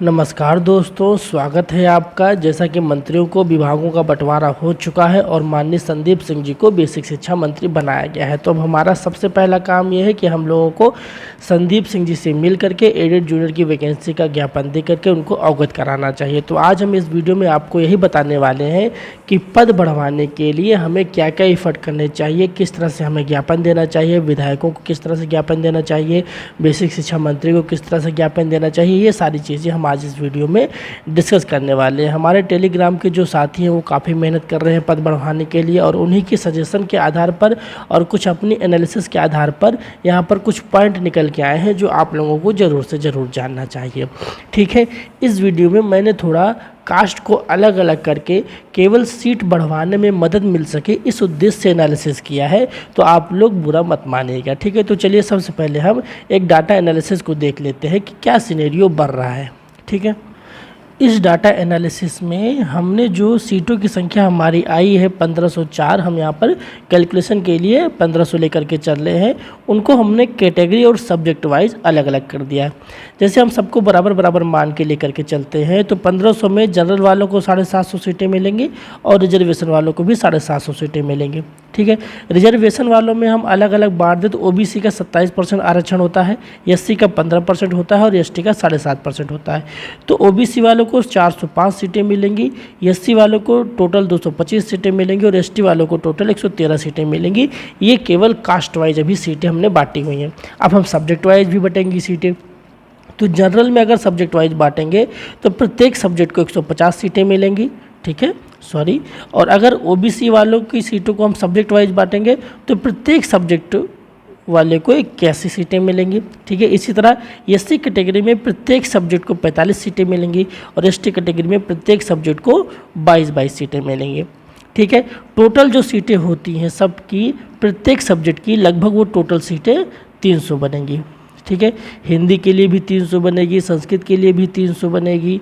नमस्कार दोस्तों, स्वागत है आपका। जैसा कि मंत्रियों को विभागों का बंटवारा हो चुका है और माननीय संदीप सिंह जी को बेसिक शिक्षा मंत्री बनाया गया है, तो अब हमारा सबसे पहला काम यह है कि हम लोगों को संदीप सिंह जी से मिल करके एडेड जूनियर की वैकेंसी का ज्ञापन दे करके उनको अवगत कराना चाहिए। तो आज हम इस वीडियो में आपको यही बताने वाले हैं कि पद बढ़वाने के लिए हमें क्या क्या एफर्ट करने चाहिए, किस तरह से हमें ज्ञापन देना चाहिए, विधायकों को किस तरह से ज्ञापन देना चाहिए, बेसिक शिक्षा मंत्री को किस तरह से ज्ञापन देना चाहिए। ये सारी चीज़ें हम आज इस वीडियो में डिस्कस करने वाले हैं। हमारे टेलीग्राम के जो साथी हैं वो काफ़ी मेहनत कर रहे हैं पद बढ़ाने के लिए, और उन्हीं की सजेशन के आधार पर और कुछ अपनी एनालिसिस के आधार पर यहाँ पर कुछ पॉइंट निकल के आए हैं जो आप लोगों को ज़रूर से ज़रूर जानना चाहिए। ठीक है, इस वीडियो में मैंने थोड़ा कास्ट को अलग अलग करके केवल सीट बढ़वाने में मदद मिल सके इस उद्देश्य से एनालिसिस किया है, तो आप लोग बुरा मत मानिएगा। ठीक है, तो चलिए सबसे पहले हम एक डाटा एनालिसिस को देख लेते हैं कि क्या सिनेरियो बन रहा है। ठीक है, इस डाटा एनालिसिस में हमने जो सीटों की संख्या हमारी आई है 1504, हम यहाँ पर कैलकुलेशन के लिए 1500 लेकर के चल रहे हैं, उनको हमने कैटेगरी और सब्जेक्ट वाइज अलग अलग कर दिया है। जैसे हम सबको बराबर बराबर मान के लेकर के चलते हैं तो 1500 में जनरल वालों को 750 सीटें मिलेंगी और रिजर्वेशन वालों को भी 750 सीटें मिलेंगी। ठीक है, रिजर्वेशन वालों में हम अलग अलग बांट दें तो ओबीसी का 27% आरक्षण होता है, एससी का 15% होता है और एसटी का 7.5% होता है। तो ओबीसी वालों को 405 सीटें मिलेंगी, एससी वालों को टोटल 225 सीटें मिलेंगी और एसटी वालों को टोटल 113 सीटें मिलेंगी। ये केवल कास्ट वाइज अभी सीटें हमने बांटी हुई हैं। अब हम सब्जेक्ट वाइज भी बटेंगी सीटें। तो जनरल में अगर सब्जेक्ट वाइज बांटेंगे तो प्रत्येक सब्जेक्ट को 150 सीटें मिलेंगी। ठीक है, सॉरी, और अगर ओबीसी वालों की सीटों को हम सब्जेक्ट वाइज बांटेंगे तो प्रत्येक सब्जेक्ट वाले को 81 सीटें मिलेंगी। ठीक है, इसी तरह एससी कैटेगरी में प्रत्येक सब्जेक्ट को 45 सीटें मिलेंगी और एसटी कैटेगरी में प्रत्येक सब्जेक्ट को 22 सीटें मिलेंगी। ठीक है, टोटल जो सीटें होती हैं सबकी प्रत्येक सब्जेक्ट की लगभग वो टोटल सीटें 300 बनेंगी। ठीक है, हिंदी के लिए भी 300 बनेगी, संस्कृत के लिए भी 300 बनेगी,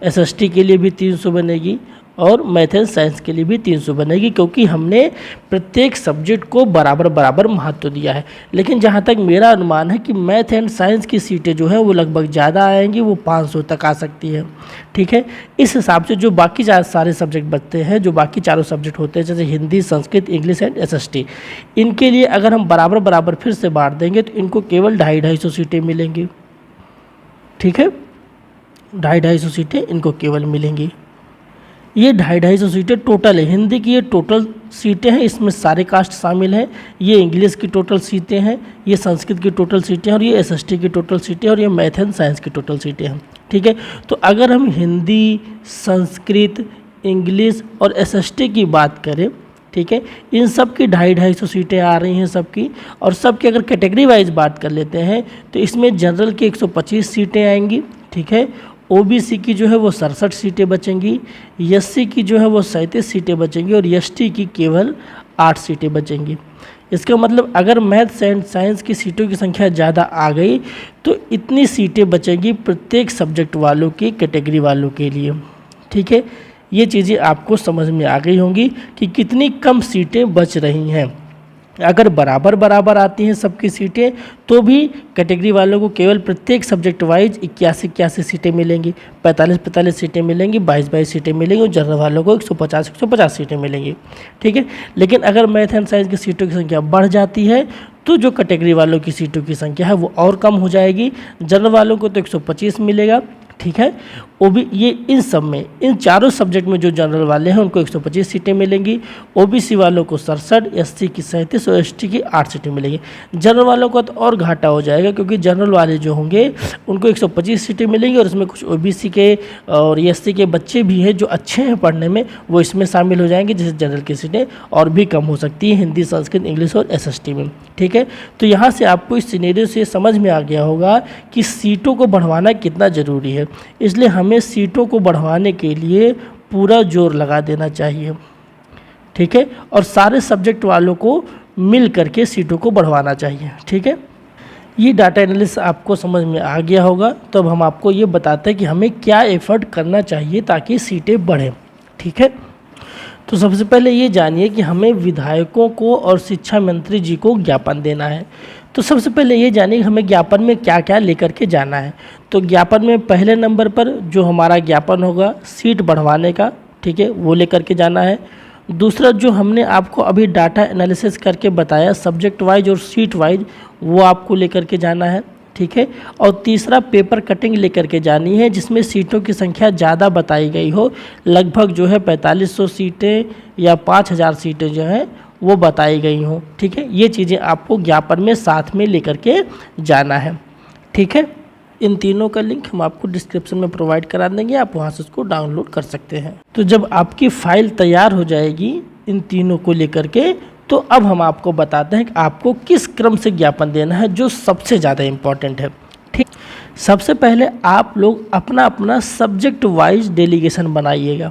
एसएसटी के लिए भी 300 बनेगी और मैथ एंड साइंस के लिए भी 300 बनेगी, क्योंकि हमने प्रत्येक सब्जेक्ट को बराबर बराबर महत्व दिया है। लेकिन जहाँ तक मेरा अनुमान है कि मैथ एंड साइंस की सीटें जो है वो लगभग ज़्यादा आएंगी, वो 500 तक आ सकती है। ठीक है, इस हिसाब से जो बाकी सारे सब्जेक्ट बचते हैं, जो बाकी चारों सब्जेक्ट होते हैं जैसे Hindi, Sanskrit, English and SST, इनके लिए अगर हम बराबर बराबर फिर से बांट देंगे तो इनको केवल 250 सीटें मिलेंगी। ठीक है, 250 सीटें इनको केवल मिलेंगी। ये 250 सीटें टोटल है। हिंदी की ये टोटल सीटें हैं, इसमें सारे कास्ट शामिल हैं। ये इंग्लिश की टोटल सीटें हैं, ये संस्कृत की टोटल सीटें हैं और ये एसएसटी की टोटल सीटें और ये मैथ एंड साइंस की टोटल सीटें हैं। ठीक है, तो अगर हम हिंदी, संस्कृत, इंग्लिश और एसएसटी की बात करें, ठीक है, इन सब की 250 सीटें आ रही हैं सबकी, और सबकी अगर कैटेगरी वाइज बात कर लेते हैं तो इसमें जनरल की 125 सीटें आएंगी। ठीक है, ओबीसी की जो है वो 67 सीटें बचेंगी, एससी की जो है वो 37 सीटें बचेंगी और एसटी की केवल 8 सीटें बचेंगी। इसका मतलब अगर मैथ्स एंड साइंस की सीटों की संख्या ज़्यादा आ गई तो इतनी सीटें बचेंगी प्रत्येक सब्जेक्ट वालों की कैटेगरी वालों के लिए। ठीक है, ये चीज़ें आपको समझ में आ गई होंगी कि कितनी कम सीटें बच रही हैं। अगर बराबर बराबर आती हैं सबकी सीटें तो भी कैटेगरी वालों को केवल प्रत्येक सब्जेक्ट वाइज 81 सीटें मिलेंगी, 45 सीटें मिलेंगी, 22 सीटें मिलेंगी और जनरल वालों को 150 सीटें मिलेंगी। ठीक है, लेकिन अगर मैथ एंड साइंस की सीटों की संख्या बढ़ जाती है तो जो कैटेगरी वालों की सीटों की संख्या है वो और कम हो जाएगी। जनरल वालों को तो 125 मिलेगा। ठीक है, ये इन सब में, इन चारों सब्जेक्ट में जो जनरल वाले हैं उनको 125 सीटें मिलेंगी, ओबीसी वालों को 67, एससी की 37 और एसटी की 8 सीटें मिलेंगी। जनरल वालों का तो और घाटा हो जाएगा, क्योंकि जनरल वाले जो होंगे उनको 125 सीटें मिलेंगी और इसमें कुछ ओबीसी के और एससी के बच्चे भी हैं जो अच्छे हैं पढ़ने में, वो इसमें शामिल हो जाएंगे, जिससे जनरल की सीटें और भी कम हो सकती हैं हिंदी, संस्कृत, इंग्लिश और एसएसटी में। ठीक है, तो यहाँ से आपको इस सिनेरियो से समझ में आ गया होगा कि सीटों को बढ़वाना कितना ज़रूरी है। इसलिए हमें सीटों को बढ़वाने के लिए पूरा जोर लगा देना चाहिए। ठीक है, और सारे सब्जेक्ट वालों को मिल करके सीटों को बढ़वाना चाहिए। ठीक है, ये डाटा एनालिसिस आपको समझ में आ गया होगा। तो अब हम आपको ये बताते हैं कि हमें क्या एफर्ट करना चाहिए ताकि सीटें बढ़ें। ठीक है, तो सबसे पहले ये जानिए कि हमें विधायकों को और शिक्षा मंत्री जी को ज्ञापन देना है। तो सबसे पहले ये जानिए हमें ज्ञापन में क्या क्या लेकर के जाना है। तो ज्ञापन में पहले नंबर पर जो हमारा ज्ञापन होगा सीट बढ़वाने का, ठीक है, वो लेकर के जाना है। दूसरा जो हमने आपको अभी डाटा एनालिसिस करके बताया सब्जेक्ट वाइज और सीट वाइज, वो आपको लेकर के जाना है, ठीक है। और तीसरा पेपर कटिंग लेकर के जानी है जिसमें सीटों की संख्या ज़्यादा बताई गई हो, लगभग जो है 4500 सीटें या 5000 सीटें जो हैं वो बताई गई हों, ठीक है। ये चीज़ें आपको ज्ञापन में साथ में लेकर के जाना है, ठीक है। इन तीनों का लिंक हम आपको डिस्क्रिप्शन में प्रोवाइड करा देंगे, आप वहाँ से उसको डाउनलोड कर सकते हैं। तो जब आपकी फ़ाइल तैयार हो जाएगी इन तीनों को लेकर के, तो अब हम आपको बताते हैं कि आपको किस क्रम से ज्ञापन देना है जो सबसे ज़्यादा इम्पॉर्टेंट है, ठीक। सबसे पहले आप लोग अपना अपना सब्जेक्ट वाइज डेलीगेशन बनाइएगा,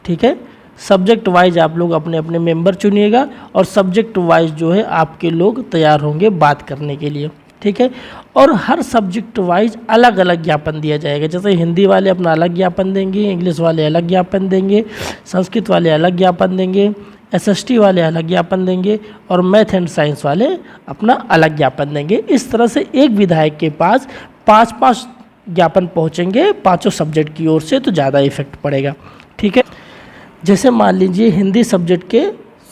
ठीक है। सब्जेक्ट वाइज आप लोग अपने अपने मेंबर चुनिएगा और सब्जेक्ट वाइज जो है आपके लोग तैयार होंगे बात करने के लिए, ठीक है। और हर सब्जेक्ट वाइज अलग अलग ज्ञापन दिया जाएगा। जैसे हिंदी वाले अपना अलग ज्ञापन देंगे, इंग्लिश वाले अलग ज्ञापन देंगे, संस्कृत वाले अलग ज्ञापन देंगे, एसएसटी वाले अलग ज्ञापन देंगे और मैथ एंड साइंस वाले अपना अलग ज्ञापन देंगे। इस तरह से एक विधायक के पास 5-5 ज्ञापन पहुँचेंगे पाँचों सब्जेक्ट की ओर से, तो ज़्यादा इफेक्ट पड़ेगा, ठीक है। जैसे मान लीजिए हिंदी सब्जेक्ट के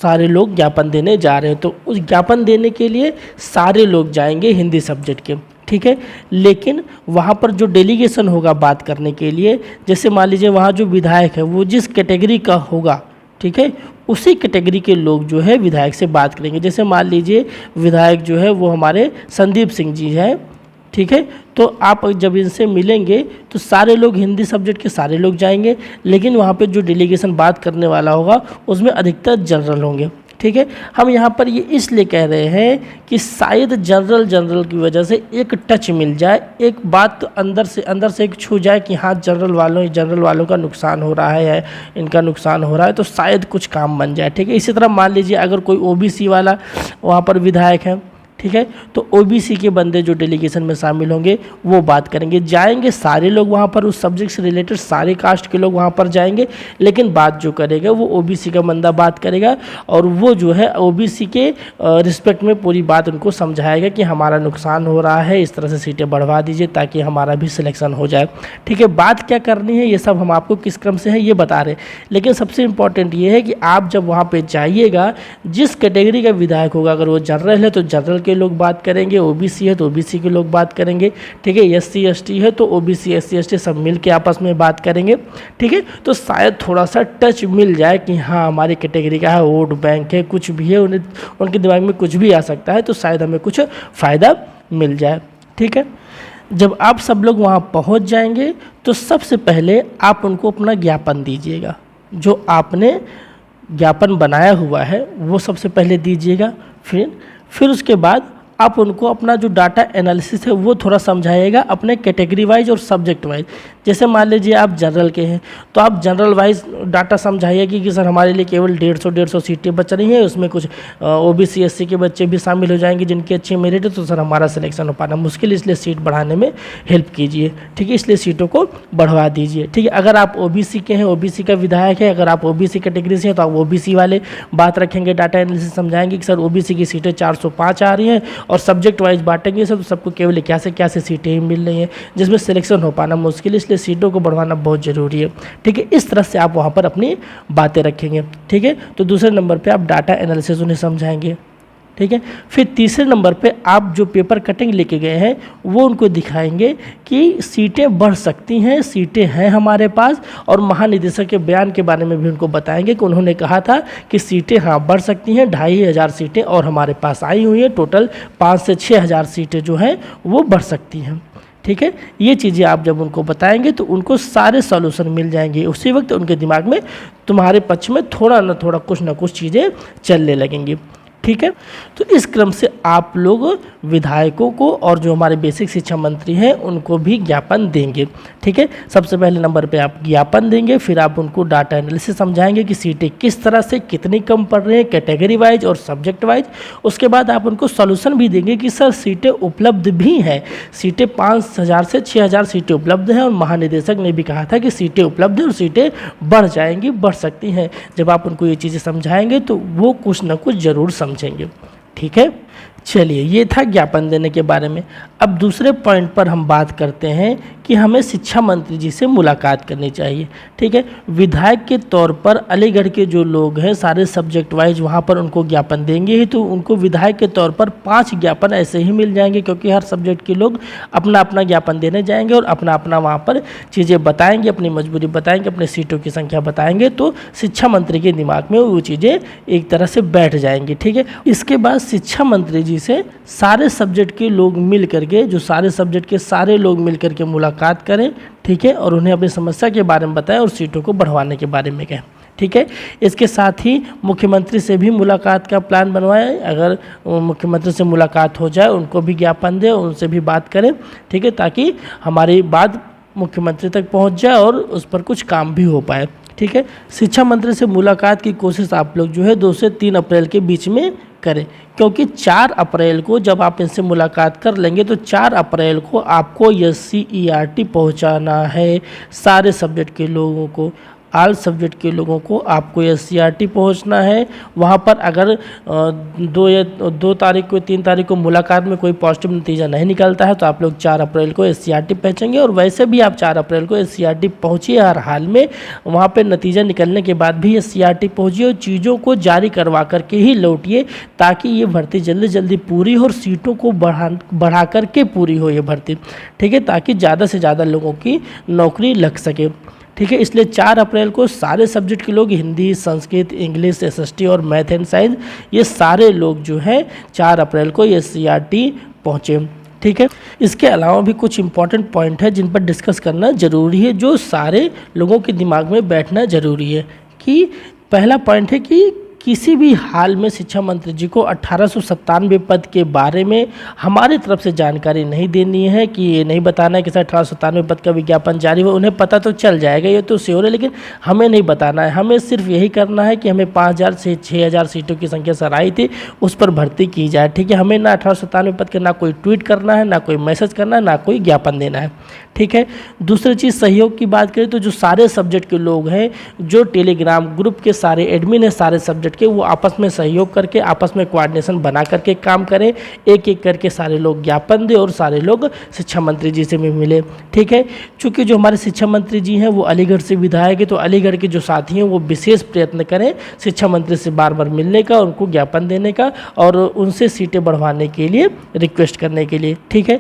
सारे लोग ज्ञापन देने जा रहे हैं, तो उस ज्ञापन देने के लिए सारे लोग जाएंगे हिंदी सब्जेक्ट के, ठीक है। लेकिन वहाँ पर जो डेलीगेशन होगा बात करने के लिए, जैसे मान लीजिए वहाँ जो विधायक है वो जिस कैटेगरी का होगा, ठीक है, उसी कैटेगरी के लोग जो है विधायक से बात करेंगे। जैसे मान लीजिए विधायक जो है वो हमारे संदीप सिंह जी हैं, ठीक है। तो आप जब इनसे मिलेंगे तो सारे लोग हिंदी सब्जेक्ट के सारे लोग जाएंगे, लेकिन वहाँ पे जो डेलीगेशन बात करने वाला होगा उसमें अधिकतर जनरल होंगे, ठीक है। हम यहाँ पर ये इसलिए कह रहे हैं कि शायद जनरल की वजह से एक टच मिल जाए, एक बात अंदर से एक छू जाए कि हाँ जनरल वालों का नुकसान हो रहा है, इनका नुकसान हो रहा है, तो शायद कुछ काम बन जाए, ठीक है। इसी तरह मान लीजिए अगर कोई ओबीसी वाला वहाँ पर विधायक है, ठीक है, तो ओबीसी के बंदे जो डेलीगेशन में शामिल होंगे वो बात करेंगे। जाएंगे सारे लोग वहाँ पर, उस सब्जेक्ट से रिलेटेड सारे कास्ट के लोग वहाँ पर जाएंगे, लेकिन बात जो करेगा वो ओबीसी का बंदा बात करेगा और वो जो है ओबीसी के रिस्पेक्ट में पूरी बात उनको समझाएगा कि हमारा नुकसान हो रहा है, इस तरह से सीटें बढ़वा दीजिए ताकि हमारा भी सिलेक्शन हो जाए, ठीक है। बात क्या करनी है ये सब हम आपको किस क्रम से है ये बता रहे हैं, लेकिन सबसे इम्पॉर्टेंट ये है कि आप जब वहाँ पर जाइएगा जिस कैटेगरी का विधायक होगा, अगर वो जनरल है तो जनरल के लोग बात करेंगे, ओबीसी है तो ओबीसी के लोग बात करेंगे, ठीक है। एससी एसटी है तो ओबीसी एससी एसटी सब मिल के आपस में बात करेंगे, ठीक है। तो शायद थोड़ा सा टच मिल जाए कि हाँ हमारी कैटेगरी का है, वोट बैंक है, कुछ भी है, उनके दिमाग में कुछ भी आ सकता है, तो शायद हमें कुछ फ़ायदा मिल जाए, ठीक है। जब आप सब लोग वहाँ पहुँच जाएंगे तो सबसे पहले आप उनको अपना ज्ञापन दीजिएगा, जो आपने ज्ञापन बनाया हुआ है वो सबसे पहले दीजिएगा। फिर उसके बाद आप उनको अपना जो डाटा एनालिसिस है वो थोड़ा समझाइएगा अपने कैटेगरी वाइज और सब्जेक्ट वाइज। जैसे मान लीजिए आप जनरल के हैं तो आप जनरल वाइज डाटा समझाइए कि सर हमारे लिए केवल 150 सीटें बच रही हैं, उसमें कुछ ओबीसी एससी के बच्चे भी शामिल हो जाएंगे जिनकी अच्छी मेरिट है, तो सर हमारा सिलेक्शन हो पाना मुश्किल, इसलिए सीट बढ़ाने में हेल्प कीजिए, ठीक है, इसलिए सीटों को बढ़वा दीजिए, ठीक है। अगर आप ओबीसी के हैं, ओबीसी का विधायक है, अगर आप ओबीसी कैटेगरी से हैं तो आप ओबीसी वाले बात रखेंगे, डाटा एनालिसिस समझाएंगे कि सर ओबीसी की सीटें 405 आ रही हैं और सब्जेक्ट वाइज बांटेंगे, सबको केवल क्या से सीटें ही मिल रही हैं जिसमें सिलेक्शन हो पाना मुश्किल है, इसलिए सीटों को बढ़वाना बहुत ज़रूरी है, ठीक है। इस तरह से आप वहाँ पर अपनी बातें रखेंगे, ठीक है। तो दूसरे नंबर पे आप डाटा एनालिसिस उन्हें समझाएंगे, ठीक है। फिर तीसरे नंबर पे आप जो पेपर कटिंग लेके गए हैं वो उनको दिखाएंगे कि सीटें बढ़ सकती हैं, सीटें हैं हमारे पास, और महानिदेशक के बयान के बारे में भी उनको बताएंगे कि उन्होंने कहा था कि सीटें हाँ बढ़ सकती हैं, 2500 सीटें और हमारे पास आई हुई हैं, टोटल 5 से 6000 सीटें जो हैं वो बढ़ सकती हैं, ठीक है। ये चीज़ें आप जब उनको बताएंगे तो उनको सारे सॉल्यूशन मिल जाएंगे, उसी वक्त उनके दिमाग में तुम्हारे पक्ष में थोड़ा कुछ ना कुछ चीज़ें चलने लगेंगी, ठीक है। तो इस क्रम से आप लोग विधायकों को और जो हमारे बेसिक शिक्षा मंत्री हैं उनको भी ज्ञापन देंगे, ठीक है। सबसे पहले नंबर पे आप ज्ञापन देंगे, फिर आप उनको डाटा एनालिसिस समझाएंगे कि सीटें किस तरह से कितनी कम पड़ रही हैं कैटेगरी वाइज और सब्जेक्ट वाइज। उसके बाद आप उनको सॉल्यूशन भी देंगे कि सर सीटें उपलब्ध भी हैं, सीटें 5000 से 6000 सीटें उपलब्ध हैं और महानिदेशक ने भी कहा था कि सीटें उपलब्ध हैं और सीटें बढ़ जाएंगी, बढ़ सकती हैं। जब आप उनको ये चीज़ें समझाएंगे तो वो कुछ ना कुछ ज़रूर समझेंगे, ठीक है। चलिए, ये था ज्ञापन देने के बारे में। अब दूसरे पॉइंट पर हम बात करते हैं कि हमें शिक्षा मंत्री जी से मुलाकात करनी चाहिए। ठीक है, विधायक के तौर पर अलीगढ़ के जो लोग हैं सारे सब्जेक्ट वाइज वहाँ पर उनको ज्ञापन देंगे ही, तो उनको विधायक के तौर पर 5 ज्ञापन ऐसे ही मिल जाएंगे, क्योंकि हर सब्जेक्ट के लोग अपना अपना ज्ञापन देने जाएंगे और अपना अपना वहाँ पर चीज़ें बताएंगे, अपनी मजबूरी बताएंगे, अपने सीटों की संख्या बताएंगे, तो शिक्षा मंत्री के दिमाग में वो चीज़ें एक तरह से बैठ जाएंगी। ठीक है, इसके बाद शिक्षा मंत्री जी से सारे सब्जेक्ट के लोग मिल करके, जो सारे सब्जेक्ट के सारे लोग मिल करके मुलाकात करें। ठीक है, और उन्हें अपनी समस्या के बारे में बताएं और सीटों को बढ़वाने के बारे में कहें। ठीक है, इसके साथ ही मुख्यमंत्री से भी मुलाकात का प्लान बनवाएं। अगर मुख्यमंत्री से मुलाकात हो जाए, उनको भी ज्ञापन दें, उनसे भी बात करें। ठीक है, ताकि हमारी बात मुख्यमंत्री तक पहुंच जाए और उस पर कुछ काम भी हो पाए। ठीक है, शिक्षा मंत्री से मुलाकात की कोशिश आप लोग जो है 2 से 3 अप्रैल के बीच में करें, क्योंकि 4 अप्रैल को जब आप इनसे मुलाकात कर लेंगे तो 4 अप्रैल को आपको SCERT पहुंचाना है सारे सब्जेक्ट के लोगों को, ऑल सब्जेक्ट के लोगों को आपको SCERT पहुंचना है। वहां पर अगर 2 तारीख को 3 तारीख को मुलाकात में कोई पॉजिटिव नतीजा नहीं निकलता है तो आप लोग 4 अप्रैल को SCERT पहुंचेंगे, और वैसे भी आप 4 अप्रैल को SCERT पहुंचिए हर हाल में। वहां पे नतीजा निकलने के बाद भी SCERT पहुंचिए और चीज़ों को जारी करवा करके ही लौटिए, ताकि ये भर्ती जल्दी जल्दी पूरी हो और सीटों को बढ़ा करके पूरी हो ये भर्ती। ठीक है, ताकि ज़्यादा से ज़्यादा लोगों की नौकरी लग सके। ठीक है, इसलिए 4 अप्रैल को सारे सब्जेक्ट के लोग, हिंदी, संस्कृत, इंग्लिश, SST और मैथ एंड साइंस, ये सारे लोग जो है 4 अप्रैल को SCERT पहुँचे। ठीक है, इसके अलावा भी कुछ इंपॉर्टेंट पॉइंट है जिन पर डिस्कस करना ज़रूरी है, जो सारे लोगों के दिमाग में बैठना ज़रूरी है। कि पहला पॉइंट है कि किसी भी हाल में शिक्षा मंत्री जी को 1897 पद के बारे में हमारी तरफ से जानकारी नहीं देनी है, कि ये नहीं बताना है कि सर 1897 पद का विज्ञापन जारी हो। उन्हें पता तो चल जाएगा, ये तो श्योर है, लेकिन हमें नहीं बताना है। हमें सिर्फ यही करना है कि हमें 5000 से 6000 सीटों की संख्या सर आई थी, उस पर भर्ती की जाए। ठीक है, हमें ना 1897 पद के ना कोई ट्वीट करना है, ना कोई मैसेज करना है, ना कोई ज्ञापन देना है। ठीक है, दूसरी चीज़ सहयोग की बात करें तो जो सारे सब्जेक्ट के लोग हैं, जो टेलीग्राम ग्रुप के सारे एडमिन हैं सारे सब्जेक्ट के, वो आपस में सहयोग करके, आपस में कोऑर्डिनेशन बना करके काम करें। एक एक करके सारे लोग ज्ञापन दें और सारे लोग शिक्षा मंत्री जी से भी मिले। ठीक है, चूँकि जो हमारे शिक्षा मंत्री जी हैं वो अलीगढ़ से विधायक है, तो अलीगढ़ के जो साथी हैं वो विशेष प्रयत्न करें शिक्षा मंत्री से बार बार मिलने का, उनको ज्ञापन देने का और उनसे सीटें बढ़वाने के लिए रिक्वेस्ट करने के लिए। ठीक है,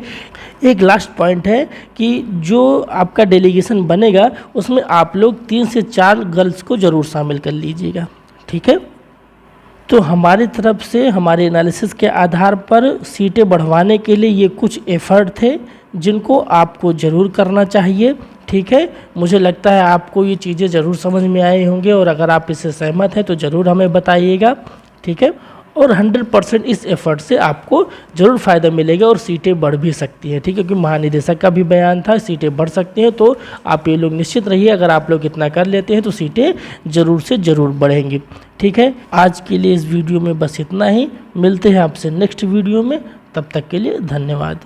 एक लास्ट पॉइंट है कि जो आपका डेलीगेशन बनेगा उसमें आप लोग 3 से 4 गर्ल्स को ज़रूर शामिल कर लीजिएगा। ठीक है, तो हमारी तरफ से हमारे एनालिसिस के आधार पर सीटें बढ़वाने के लिए ये कुछ एफर्ट थे जिनको आपको ज़रूर करना चाहिए। ठीक है, मुझे लगता है आपको ये चीज़ें ज़रूर समझ में आए होंगे, और अगर आप इससे सहमत हैं तो ज़रूर हमें बताइएगा। ठीक है, और 100% इस एफर्ट से आपको ज़रूर फ़ायदा मिलेगा और सीटें बढ़ भी सकती हैं। ठीक है, क्योंकि महानिदेशक का भी बयान था सीटें बढ़ सकती हैं, तो आप ये लोग निश्चित रहिए, अगर आप लोग इतना कर लेते हैं तो सीटें ज़रूर से ज़रूर बढ़ेंगी। ठीक है, आज के लिए इस वीडियो में बस इतना ही। मिलते हैं आपसे नेक्स्ट वीडियो में, तब तक के लिए धन्यवाद।